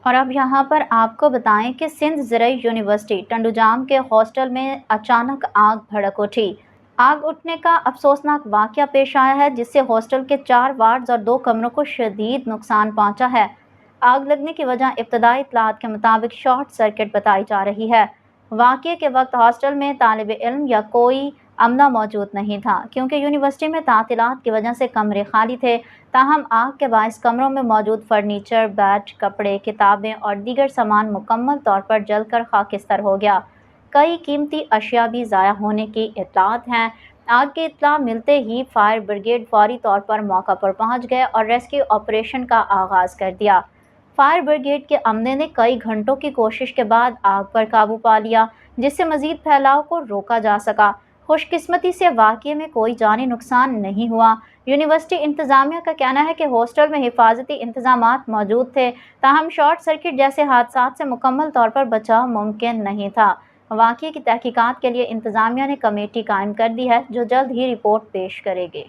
اور اب یہاں پر آپ کو بتائیں کہ سندھ زرعی یونیورسٹی ٹنڈوجام کے ہاسٹل میں اچانک آگ بھڑک اٹھی۔ آگ اٹھنے کا افسوسناک واقعہ پیش آیا ہے جس سے ہاسٹل کے 4 وارڈز اور 2 کمروں کو شدید نقصان پہنچا ہے۔ آگ لگنے کی وجہ ابتدائی اطلاعات کے مطابق شارٹ سرکٹ بتائی جا رہی ہے۔ واقعے کے وقت ہاسٹل میں طالب علم یا کوئی عملہ موجود نہیں تھا کیونکہ یونیورسٹی میں تعطیلات کی وجہ سے کمرے خالی تھے۔ تاہم آگ کے باعث کمروں میں موجود فرنیچر، بیڈ، کپڑے، کتابیں اور دیگر سامان مکمل طور پر جل کر خاکستر ہو گیا۔ کئی قیمتی اشیاء بھی ضائع ہونے کی اطلاعات ہیں۔ آگ کی اطلاع ملتے ہی فائر بریگیڈ فوری طور پر موقع پر پہنچ گئے اور ریسکیو آپریشن کا آغاز کر دیا۔ فائر بریگیڈ کے عملے نے کئی گھنٹوں کی کوشش کے بعد آگ پر قابو پا لیا جس سے مزید پھیلاؤ کو روکا جا سکا۔ خوش قسمتی سے واقعے میں کوئی جانی نقصان نہیں ہوا۔ یونیورسٹی انتظامیہ کا کہنا ہے کہ ہاسٹل میں حفاظتی انتظامات موجود تھے، تاہم شارٹ سرکٹ جیسے حادثات سے مکمل طور پر بچاؤ ممکن نہیں تھا۔ واقعے کی تحقیقات کے لیے انتظامیہ نے کمیٹی قائم کر دی ہے جو جلد ہی رپورٹ پیش کرے گی۔